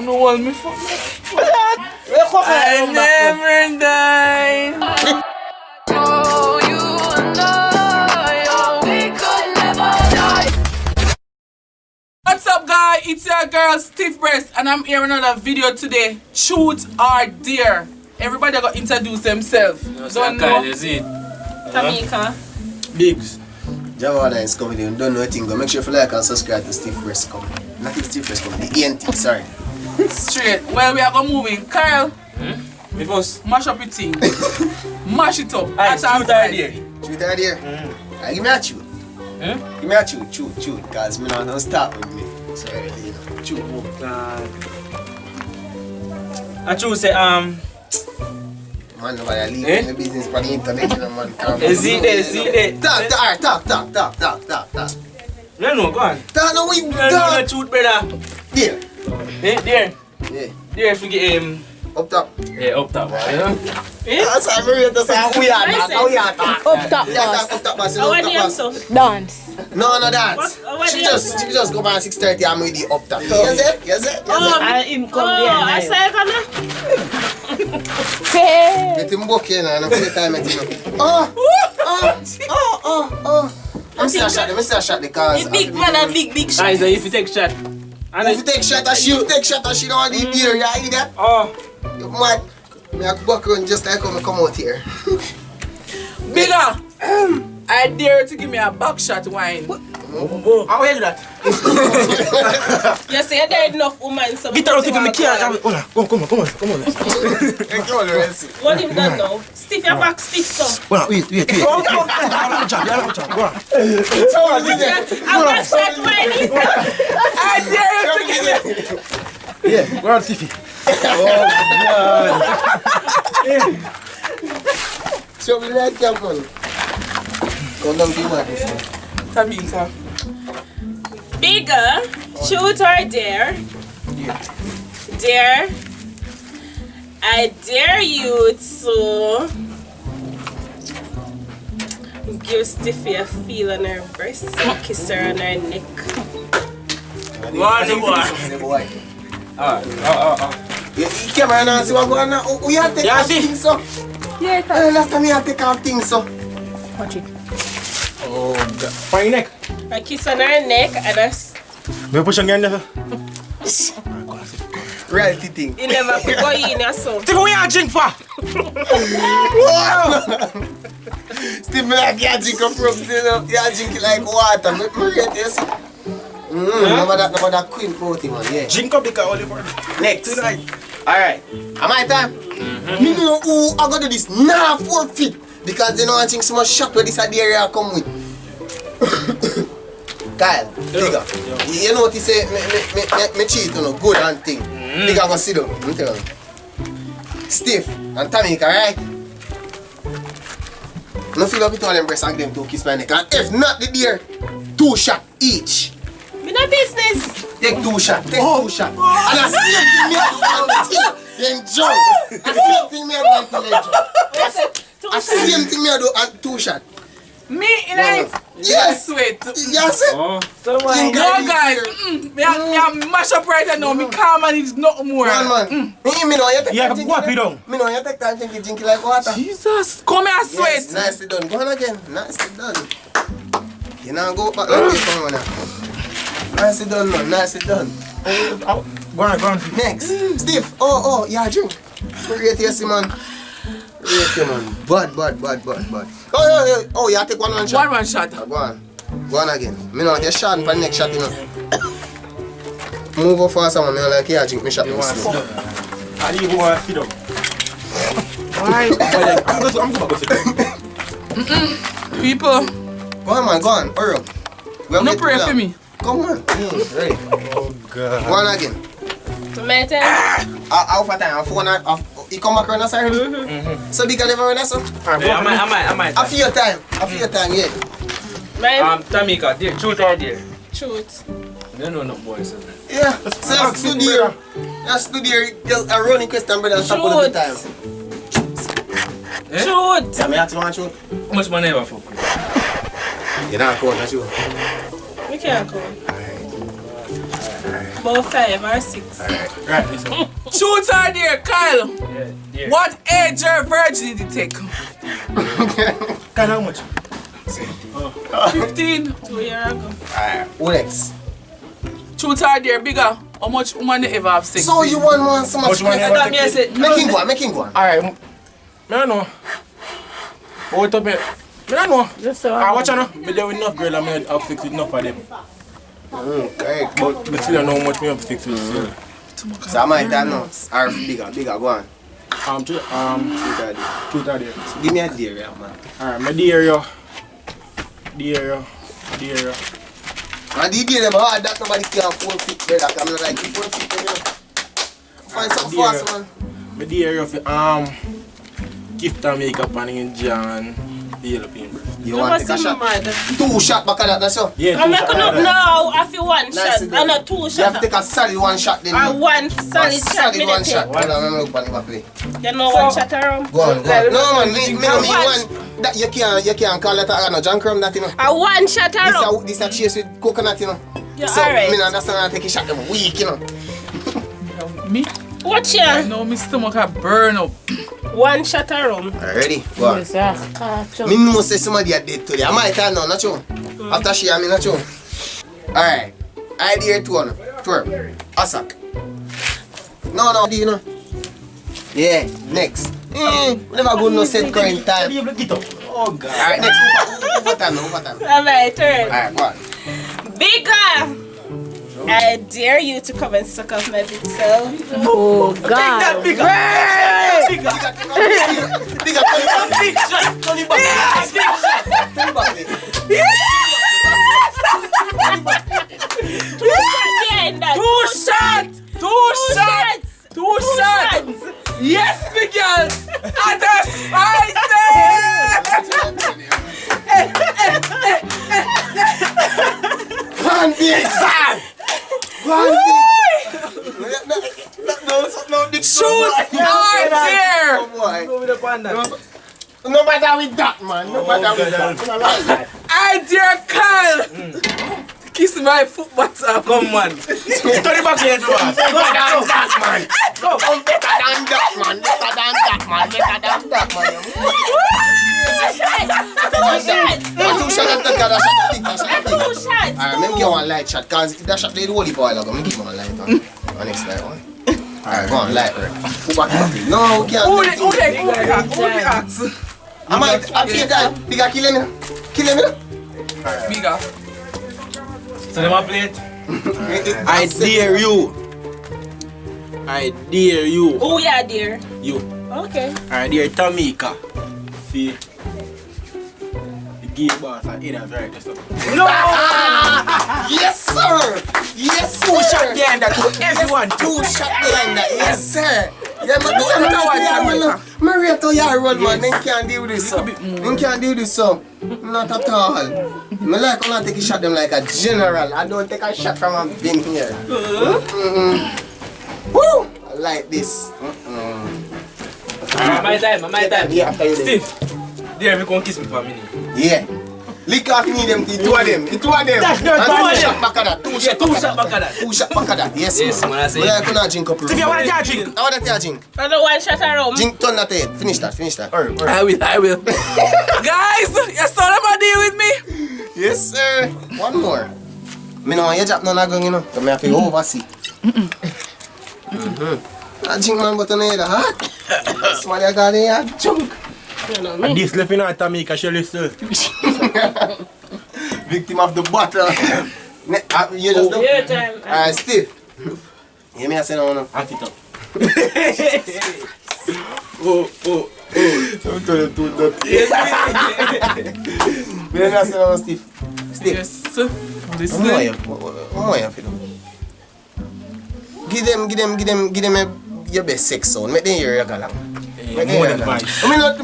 No hold me for I never died. Oh, you know we could never die. What's up, guys? It's your girl Stiff Breast, and I'm here with another video today. Truth or Dare. Everybody got introduce themselves. Don't know. Tamika. Biggs. Javada is coming in. Don't know anything. Go make sure you like and subscribe to Stiff Breast Company. Not the Stiff Breast Company, the ENT, sorry. Straight. Well, we are going moving. Kyle. It was. Mash up your thing. Mash it up. Aye, truth or dare. Truth or dare? Give me a truth. Give me a truth, truth. Because me don't start with me. Sorry, you know. Truth. I choose say man, nobody leave the business for the internet, you know, man. Is it? Talk. No, go on. Talk, no, we No, talk. truth, brother. There. There. Yeah. There, forget him. Up top. Yeah, up top, you know? That's how we talk. We are talk. Up top Yeah, boss. up top, boss. What do you so? Dance. No, that. What She do you just go by 6:30 and with the up top. Yes, it. I him come there. I say gonna. Get him book in and for the time it Oh. I'm still shot the cars. The big man and big shot. Guys, if you take shot. And If you take shot and she don't want the beer, you hear that? Oh. You mad? Me a walk around just like how I come out here. Bigger. I dare to give me a back shot wine. How are you that? You say there enough women so. Get out of me, can't. Come on. Come on, Lorenzi. What him done now? Stiff your back stiff so. Wait. I back shot wine. I dare you to give me. Yeah, go on, Tiffy. So we like that one. Come down to you, man. Tamika. Bigger. Truth or dare? Dare. I dare you to give Stiffy a feel on her breast and kiss her on her neck. Go on, boy. You came here and see what going on. We have to take off things, so. Yeah, Last time we have to take off things, so. watch it. Oh, God. For your neck. I kiss on her neck and I Me push on your neck. Reality thing. you never go in or so. Tiffy, what you drink for? Steve, me like you drink a from, you know. You drink it like water. Me rate this. Number that queen party, man, yeah. Drink up because only for Next. Tonight. Alright. Am I time? Me know who I gotta do this. Nah, forfeit. Because you know I think so much shot where this at the area come with. Kyle, Bigger. You know what he say, me cheat on a good and thing. Bigger go sit down, I'm telling you. Stiff and Tamika, right? No feel up with all them breasts and them to kiss my neck. And if not the deer, 2 shots each. Me no business. Take 2 shots, take 2 shots. And I see thing me on the thing, then jump. I see thing me on the ledge. I see thing me do and 2 shots. Me in a Yes. sweat. Yes. Oh. No guys, me mash up right now. Me calm and it's not more. Man. Me know you take Yeah, time go up, you down. Me know you take time drink like water. Jesus, come here, sweat. Yes, nicely done. Go on again. Nicely done. You now go back like this one now. Nicely done, man. Nicely done. Go on. Next. Steve. Oh, yeah, drink. Rate yes, man. Rate you, man. Bad. Oh, you take one shot. One shot. Go on again. Me know get shot for the next shot, you know. Move up faster, man. Me not like yeah, drink me shot. I need to go and sit up. Why? I'm going to go sit down. People, Go on, man. Go on. Hurry up. no pray for me. Come on. Ready. Oh, God. Go on again. My turn. How far time? Phone you come back around us already? So big never run us up? Yeah, I might. After your time, yeah. My Tamika, dear, truth or dare? truth. No, boys. Yeah. So that's good there. That's good there. Just a running question, brother. Stop all the time. Truth. Tell me how to want you. How much money ever fuck with? You're not going, not you. We can't go. Alright. About 5 or 6. Right, listen. Truth or dare, Kyle? Yeah, yeah. What age your virginity take? Can how much? 15. 2 years ago. Alright, who next? Truth or dare, bigger. How much woman you ever have sex So with? you want so much Which one you pressure? want to take? Make him go on. Alright, I don't know. What up, man? I don't know. Watch out now. Me there with enough girl and me have sex with enough of them. Okay. But me still don't know how much me have sex with. So I might know. Or bigger, go on. Truth or dare. Give me a dare, yeah, man. Alright, me dare you. Dare you. And the dare them hard that nobody can 4 feet better. I'm not like 4 feet better. Find something fast, man. Me dare you for gift and makeup and enjoy the yellow paint. You want to take a shot? 2 shots back at that, that's all. Yeah, I'm two not shot gonna like that. no, I feel 1 Nice shot. to do. And not 2 You have shots. to take a solid 1 shot then. And 1 solid shot. Solid Me 1 dey shot. take. Hold on, let me look at the play. You know 1 shot around? Go on. No man, me One. one that you can't call it a no John Crumb that you know. A 1 shot around. This a chase with coconut you know. Yeah, So alright. me not understand how to take a shot them weak you know. Me? Watch I ya. know my stomach a burn up. 1 shot around. Ready? Go on. Me know say somebody are dead today. I might tell now, not you. After she and me not you. Alright. Idea 2 on. Twerp. Asak. No, do you know? Yeah, next. We never go no set current time. Oh God. Alright, next. Over time. Alright, turn. Alright, go on. Bigger. I dare you to come and suck off my big self. Oh God. Big shot. Turn it back. Two shots. Yes, Miguel. And that's spicy. Shoot right there. No matter with that, man. No matter with that. I dare Kyle. Kiss my foot bottom. Come on. Turn it back here, fast. Better than that, man. Two shots at the car, that shot big. Alright, let me give one light shot, cause that shot they the holy boy, like, let me give one light one. Next light one. Alright, go on, light right. Who back up? No, we can't. Who the axe? I feel that. Bigger kill him. Bigger. So them a play it. I dare you. Oh yeah, dear. You. Okay. Alright, dear Tamika. See. The gate boss and Ada's right there. Yes, sir. Yes, sir. 2 shot behind that to everyone. 2 shot behind that. Yes, sir. Yeah, man. Marieto, you run, man. They can't do this, so. Not at all. I like when I take a shot them like a general. I don't take a shot from a bin here. Woo! I like this. My time. Yeah, after you. Steve. Dear, me come kiss me for a minute. Yeah. Lick off me them, the 2 of them. That's not And bad. 2 shot back of that. 2 shot back of that. 2 shot back of that. Yes, Yes, man. man, I say. I like when I drink up. Steve, you want to drink? I want to drink. Another 1 shot around. Drink, turn that head. Finish that. I will. Guys, you still have a deal with me? Yes, sir. One more. Me know you drop none of gun, you know. So me have to oversee. I drink man, but on the other heart. Somebody got there junk. And this left in our Tamika, she listen. Victim of the bottle. You just know. Your time. Alright, Steve. Hear me I say no, no. Act it up. Don't tell you to that. Me I say no, Steve. Steve. Yes, sir. What Listen. more you for them? Give them your best sex sound. Make them hear your galang. More than advice. I mean, not.